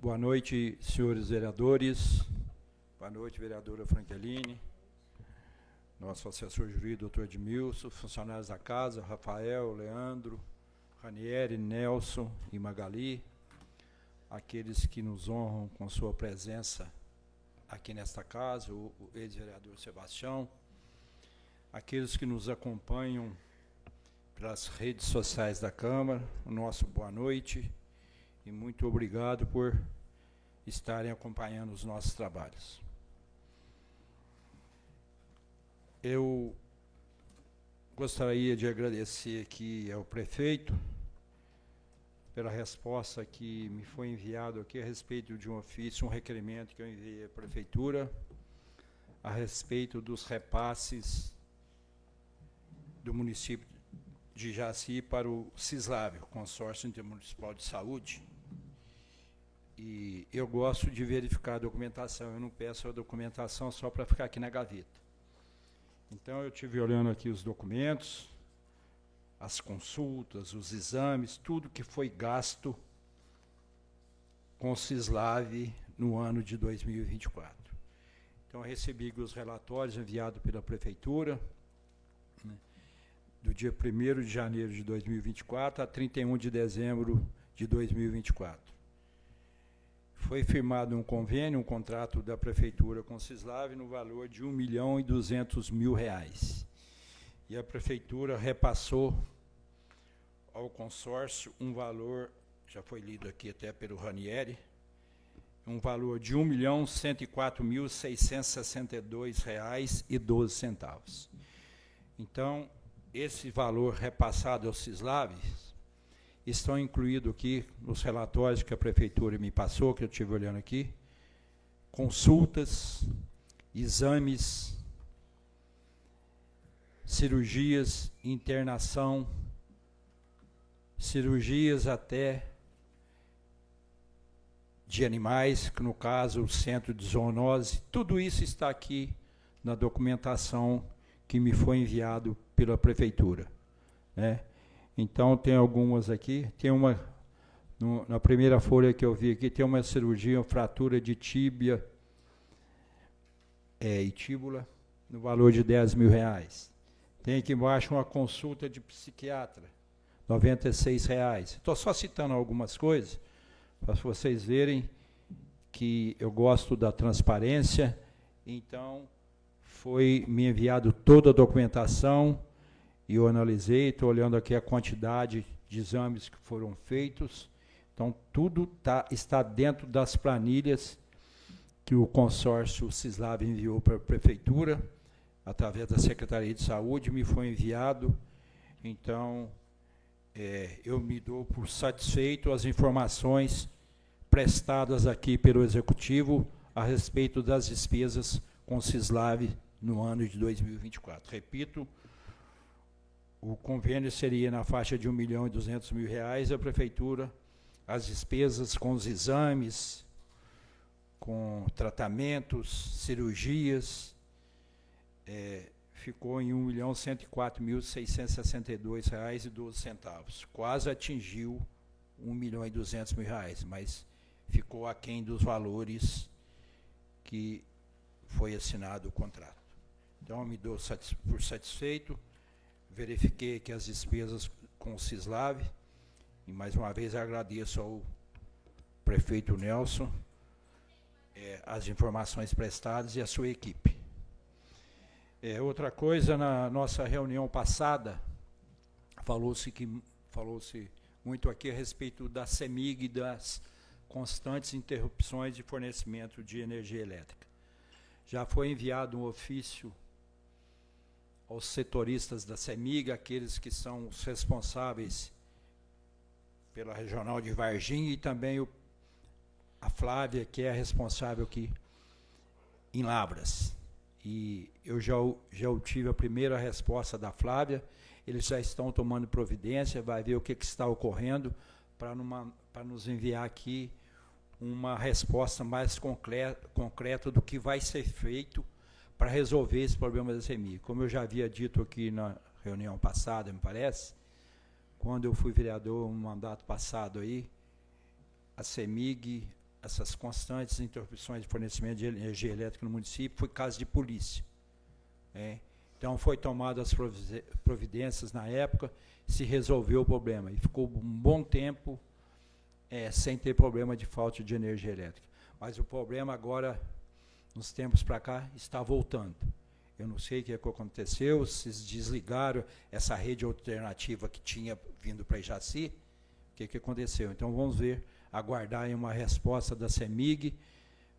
Boa noite, senhores vereadores. Boa noite, vereadora Frankeline. Nosso assessor jurídico, doutor Edmilson, funcionários da casa, Rafael, Leandro, Ranieri, Nelson e Magali, aqueles que nos honram com sua presença aqui nesta casa, o ex-vereador Sebastião, aqueles que nos acompanham pelas redes sociais da Câmara, o nosso boa noite e muito obrigado por estarem acompanhando os nossos trabalhos. Eu gostaria de agradecer aqui ao prefeito pela resposta que me foi enviado aqui a respeito de um ofício, um requerimento que eu enviei à prefeitura a respeito dos repasses do município de Jaci para o CISLAB, o Consórcio Intermunicipal de Saúde. E eu gosto de verificar a documentação, eu não peço a documentação só para ficar aqui na gaveta. Então, eu estive olhando aqui os documentos, as consultas, os exames, tudo que foi gasto com o CISLAB no ano de 2024. Então, eu recebi os relatórios enviados pela Prefeitura, né, do dia 1º de janeiro de 2024 a 31 de dezembro de 2024. Foi firmado um convênio, um contrato da Prefeitura com o CISLAB no valor de R$ 1.200.000. E a Prefeitura repassou ao consórcio um valor, já foi lido aqui até pelo Ranieri, um valor de R$ 1.104.662,12. Então, esse valor repassado ao CISLAB estão incluídos aqui nos relatórios que a Prefeitura me passou, que eu estive olhando aqui, consultas, exames, cirurgias, internação, cirurgias até de animais, que no caso o centro de zoonose, tudo isso está aqui na documentação que me foi enviado pela Prefeitura, né? Então, tem algumas aqui, tem uma, na primeira folha que eu vi aqui, tem uma cirurgia, uma fratura de tíbia e tíbula, no valor de R$ 10.000. Tem aqui embaixo uma consulta de psiquiatra, R$ 96. Estou só citando algumas coisas, para vocês verem que eu gosto da transparência. Então, foi me enviado toda a documentação, e eu analisei, estou olhando aqui a quantidade de exames que foram feitos. Então, tudo está dentro das planilhas que o consórcio CISLAB enviou para a Prefeitura, através da Secretaria de Saúde, me foi enviado. Então, eu me dou por satisfeito as informações prestadas aqui pelo Executivo a respeito das despesas com o CISLAB no ano de 2024. Repito, o convênio seria na faixa de R$ 1.200.000, a Prefeitura, as despesas com os exames, com tratamentos, cirurgias, ficou em R$ 1.104.662,12. Quase atingiu R$ 1.200.000, mas ficou aquém dos valores que foi assinado o contrato. Então, eu me dou por satisfeito. Verifiquei que as despesas com o CISLAB, e mais uma vez agradeço ao prefeito Nelson as informações prestadas e a sua equipe. Outra coisa, na nossa reunião passada, falou-se muito aqui a respeito da CEMIG e das constantes interrupções de fornecimento de energia elétrica. Já foi enviado um ofício aos setoristas da CEMIG, aqueles que são os responsáveis pela regional de Varginha, e também a Flávia, que é a responsável aqui em Lavras. E eu já obtive a primeira resposta da Flávia, eles já estão tomando providência, vai ver o que está ocorrendo, para nos enviar aqui uma resposta mais concreta do que vai ser feito para resolver esse problema da CEMIG. Como eu já havia dito aqui na reunião passada, me parece, quando eu fui vereador no mandato passado aí, a CEMIG, essas constantes interrupções de fornecimento de energia elétrica no município foi caso de polícia. Então, foi tomado as providências na época, se resolveu o problema. E ficou um bom tempo sem ter problema de falta de energia elétrica. Mas o problema agora, nos tempos para cá, está voltando. Eu não sei o que aconteceu, se desligaram essa rede alternativa que tinha vindo para Ijaci, o que aconteceu. Então, vamos ver, aguardar aí uma resposta da CEMIG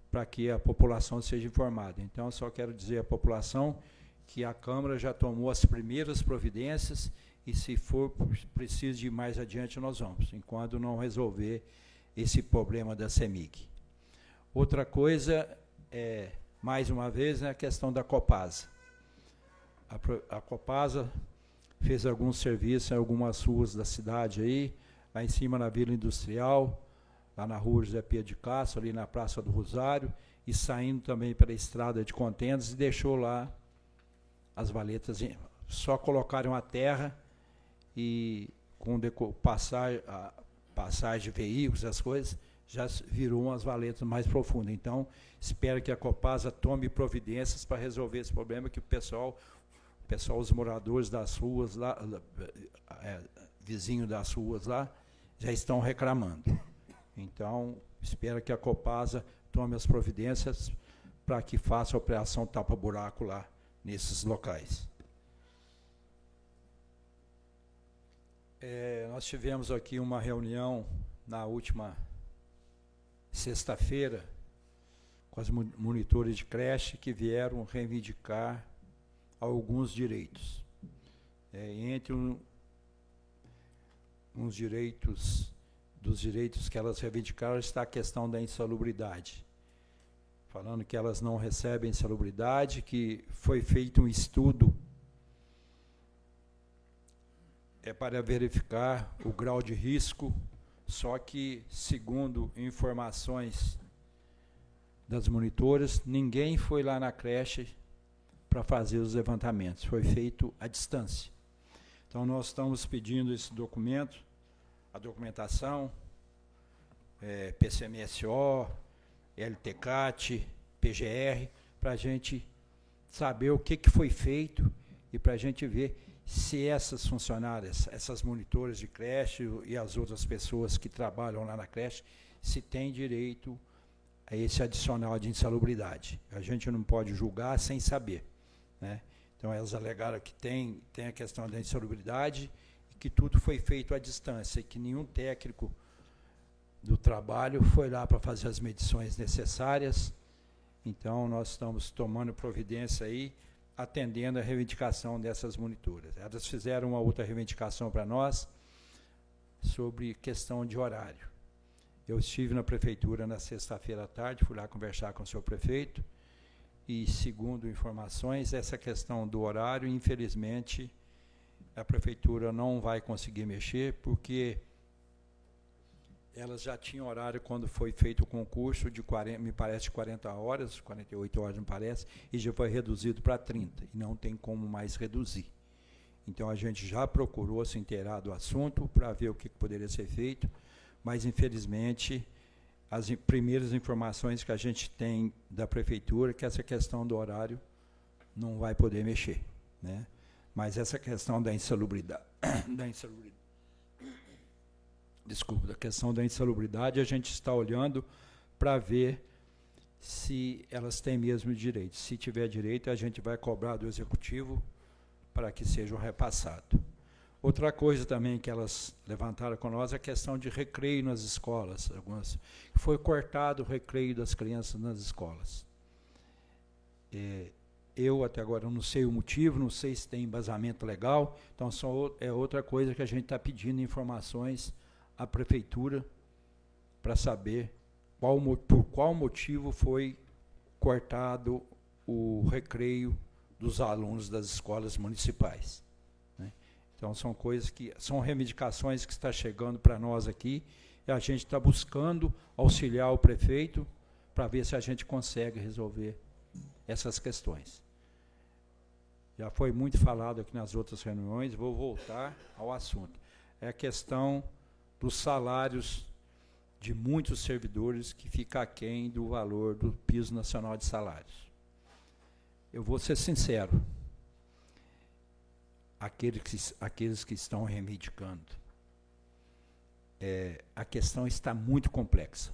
para que a população seja informada. Então, eu só quero dizer à população que a Câmara já tomou as primeiras providências e, se for preciso de ir mais adiante, nós vamos, enquanto não resolver esse problema da CEMIG. Outra coisa, mais uma vez, a questão da Copasa. A Copasa fez alguns serviços em algumas ruas da cidade aí, lá em cima na Vila Industrial, lá na rua José Pedro de Castro, ali na Praça do Rosário, e saindo também pela estrada de Contendas, e deixou lá as valetas, só colocaram a terra e com passagem de veículos, as coisas, já virou umas valetas mais profundas. Então, espero que a Copasa tome providências para resolver esse problema, que o pessoal, os moradores das ruas lá, vizinhos das ruas lá, já estão reclamando. Então, espero que a Copasa tome as providências para que faça a operação tapa-buraco lá nesses locais. Nós tivemos aqui uma reunião na última sexta-feira com os monitores de creche que vieram reivindicar alguns direitos. Entre uns direitos, dos direitos que elas reivindicaram, está a questão da insalubridade. Falando que elas não recebem insalubridade, que foi feito um estudo para verificar o grau de risco, só que, segundo informações das monitoras, ninguém foi lá na creche para fazer os levantamentos, foi feito à distância. Então, nós estamos pedindo esse documento, a documentação, PCMSO, LTCAT, PGR, para a gente saber o que foi feito e para a gente ver se essas funcionárias, essas monitoras de creche e as outras pessoas que trabalham lá na creche, se têm direito a esse adicional de insalubridade. A gente não pode julgar sem saber, né? Então, elas alegaram que tem a questão da insalubridade e que tudo foi feito à distância e que nenhum técnico do trabalho foi lá para fazer as medições necessárias. Então, nós estamos tomando providência aí, atendendo a reivindicação dessas monitoras. Elas fizeram uma outra reivindicação para nós sobre questão de horário. Eu estive na prefeitura na sexta-feira à tarde, fui lá conversar com o senhor prefeito, e, segundo informações, essa questão do horário, infelizmente, a prefeitura não vai conseguir mexer, porque elas já tinham horário quando foi feito o concurso de 40, me parece 40 horas, 48 horas, me parece, e já foi reduzido para 30, e não tem como mais reduzir. Então, a gente já procurou se inteirar do assunto para ver o que poderia ser feito, mas, infelizmente, as primeiras informações que a gente tem da prefeitura é que essa questão do horário não vai poder mexer, né? Mas essa questão da insalubridade, da questão da insalubridade, a gente está olhando para ver se elas têm mesmo direito. Se tiver direito, a gente vai cobrar do executivo para que seja repassado. Outra coisa também que elas levantaram com nós é a questão de recreio nas escolas. Foi cortado o recreio das crianças nas escolas. Eu, até agora, não sei o motivo, não sei se tem embasamento legal, então é outra coisa que a gente está pedindo informações à prefeitura para saber por qual motivo foi cortado o recreio dos alunos das escolas municipais. Então, são coisas que são reivindicações que está chegando para nós aqui, e a gente está buscando auxiliar o prefeito para ver se a gente consegue resolver essas questões. Já foi muito falado aqui nas outras reuniões, vou voltar ao assunto. É a questão dos salários de muitos servidores que fica aquém do valor do piso nacional de salários. Eu vou ser sincero, aqueles que estão reivindicando, a questão está muito complexa.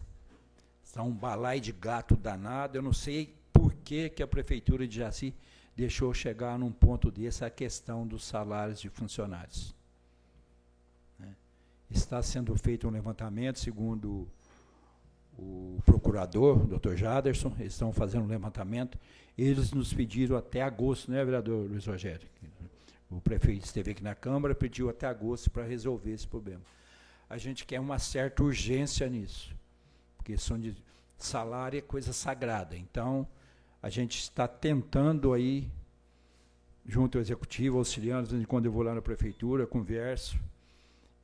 Está um balaio de gato danado. Eu não sei por que a Prefeitura de Jaci deixou chegar num ponto desse a questão dos salários de funcionários. Está sendo feito um levantamento, segundo o procurador, o Dr. Jaderson, eles estão fazendo um levantamento. Eles nos pediram até agosto, né, vereador Luiz Rogério? O prefeito esteve aqui na Câmara, pediu até agosto para resolver esse problema. A gente quer uma certa urgência nisso, porque salário é coisa sagrada. Então, a gente está tentando aí, junto ao executivo, auxiliando, quando eu vou lá na prefeitura, converso,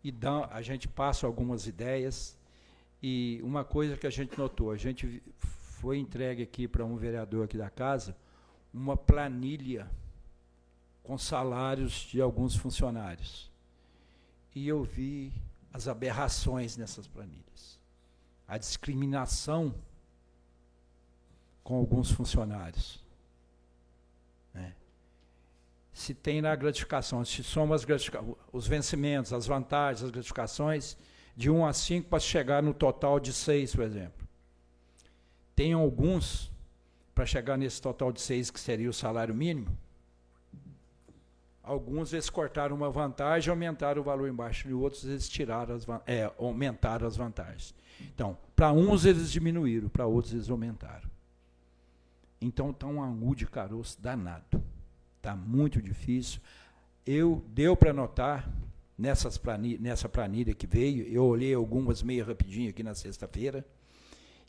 e a gente passa algumas ideias. E uma coisa que a gente notou, a gente foi entregue aqui para um vereador aqui da casa, uma planilha com salários de alguns funcionários. E eu vi as aberrações nessas planilhas. A discriminação com alguns funcionários. Se tem na gratificação, se soma os vencimentos, as vantagens, as gratificações, de 1 a 5 para chegar no total de 6, por exemplo. Tem alguns, para chegar nesse total de 6, que seria o salário mínimo, alguns eles cortaram uma vantagem e aumentaram o valor embaixo, e outros eles aumentaram as vantagens. Então, para uns eles diminuíram, para outros eles aumentaram. Então, está um angu de caroço danado. Está muito difícil. Deu para notar, nessa planilha que veio, eu olhei algumas meio rapidinho aqui na sexta-feira,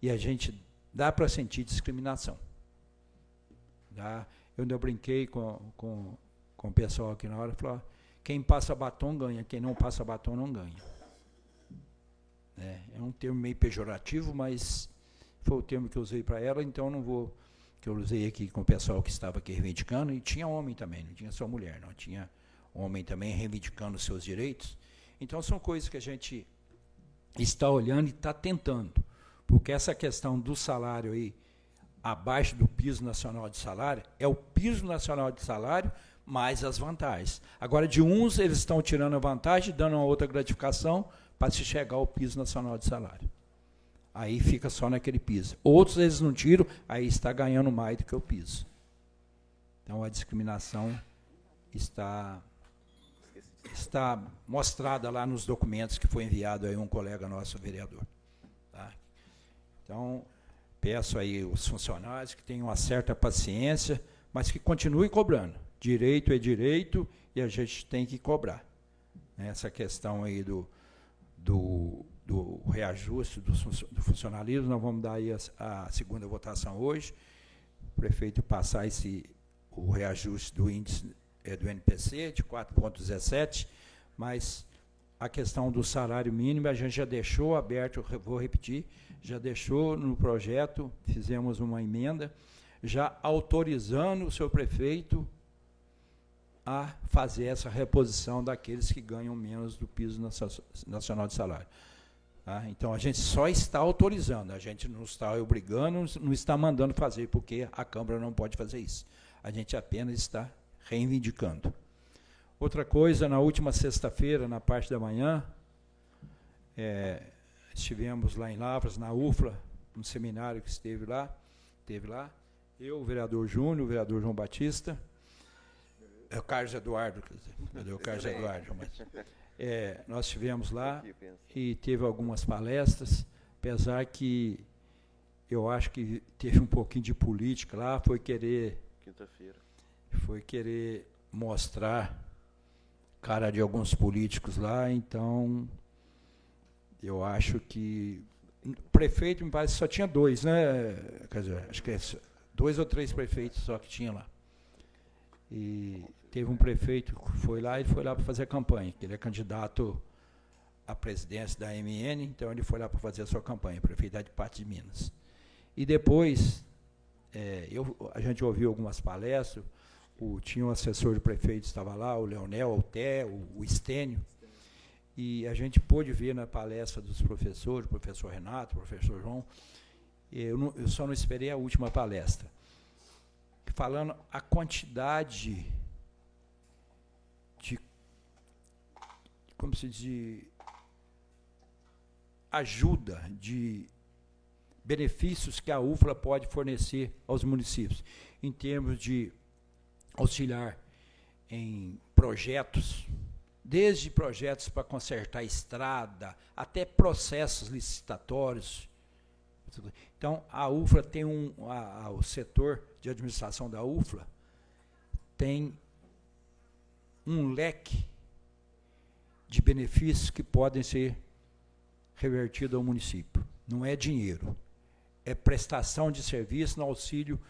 e a gente dá para sentir discriminação. Eu ainda brinquei com o pessoal aqui na hora, falou, quem passa batom ganha, quem não passa batom não ganha. É um termo meio pejorativo, mas foi o termo que eu usei para ela, então não vou, que eu usei aqui com o pessoal que estava aqui reivindicando, e tinha homem também, não tinha só mulher, não, tinha homem também reivindicando os seus direitos. Então são coisas que a gente está olhando e está tentando, porque essa questão do salário aí, abaixo do piso nacional de salário, é o piso nacional de salário mais as vantagens. Agora, de uns, eles estão tirando a vantagem, dando uma outra gratificação para se chegar ao piso nacional de salário. Aí fica só naquele piso. Outros, eles não tiram, aí está ganhando mais do que o piso. Então, a discriminação está mostrada lá nos documentos que foi enviado aí um colega nosso, vereador. Tá? Então, peço aí os funcionários que tenham uma certa paciência, mas que continuem cobrando. Direito é direito e a gente tem que cobrar. Essa questão aí do reajuste do funcionalismo, nós vamos dar aí a segunda votação hoje. O prefeito passar o reajuste do índice do NPC de 4,17, mas a questão do salário mínimo a gente já deixou aberto, vou repetir, já deixou no projeto, fizemos uma emenda, já autorizando o seu prefeito a fazer essa reposição daqueles que ganham menos do piso nacional de salário. Tá? Então, a gente só está autorizando, a gente não está obrigando, não está mandando fazer, porque a Câmara não pode fazer isso. A gente apenas está reivindicando. Outra coisa, na última sexta-feira, na parte da manhã, estivemos lá em Lavras, na UFLA, um seminário que teve lá, eu, o vereador Júnior, o vereador João Batista, o Carlos Eduardo, o Carlos Eduardo, mas, nós estivemos lá e teve algumas palestras, apesar que eu acho que teve um pouquinho de política lá, foi querer mostrar cara de alguns políticos lá, então eu acho que o prefeito, me parece, só tinha 2, né? Quer dizer, acho que 2 ou 3 prefeitos só que tinha lá. E teve um prefeito que foi lá, ele foi lá para fazer a campanha, que ele é candidato à presidência da MN, então ele foi lá para fazer a sua campanha, prefeito de Patos de Minas. E depois, a gente ouviu algumas palestras, tinha um assessor do prefeito, estava lá, o Leonel, o Té, o Estênio, E a gente pôde ver na palestra dos professores, o professor Renato, o professor João, eu só não esperei a última palestra, falando a quantidade de, como se diz, ajuda, de benefícios que a UFLA pode fornecer aos municípios, em termos de auxiliar em projetos, desde projetos para consertar estrada, até processos licitatórios. Então, a UFLA tem o setor de administração da UFLA tem um leque de benefícios que podem ser revertidos ao município. Não é dinheiro, é prestação de serviço no auxílio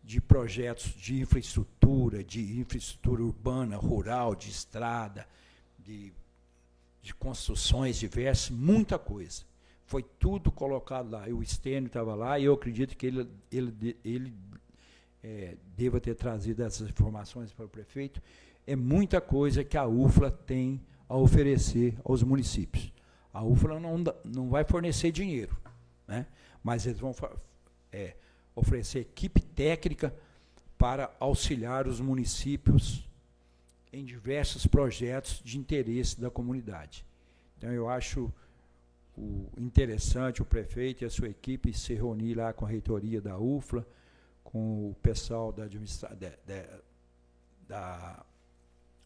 de projetos de infraestrutura urbana, rural, de estrada, de construções diversas, muita coisa. Foi tudo colocado lá. O Estênio estava lá e eu acredito que ele deva ter trazido essas informações para o prefeito. É muita coisa que a UFLA tem a oferecer aos municípios. A UFLA não vai fornecer dinheiro, né? Mas eles vão oferecer equipe técnica para auxiliar os municípios em diversos projetos de interesse da comunidade. Então, eu acho interessante o prefeito e a sua equipe se reunir lá com a reitoria da UFLA, com o pessoal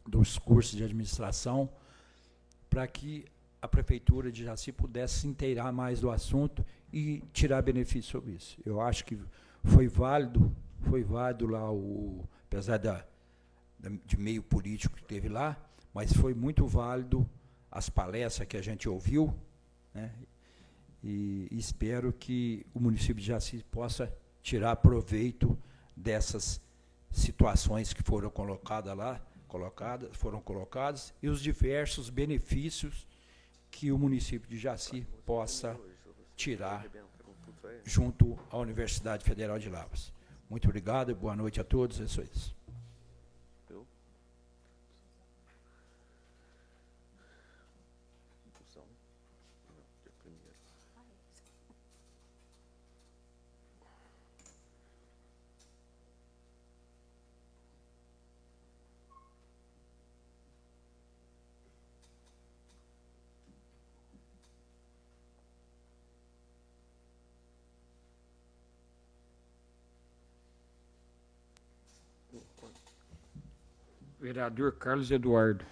dos cursos de administração, para que a prefeitura de Jaci pudesse se inteirar mais do assunto e tirar benefício sobre isso. Eu acho que foi válido lá, apesar de meio político que teve lá, mas foi muito válido as palestras que a gente ouviu, né? E espero que o município de Jaci possa tirar proveito dessas situações que foram foram colocadas e os diversos benefícios que o município de Jaci possa tirar junto à Universidade Federal de Lavras. Muito obrigado e boa noite a todos. Isso é isso. Vereador Carlos Eduardo.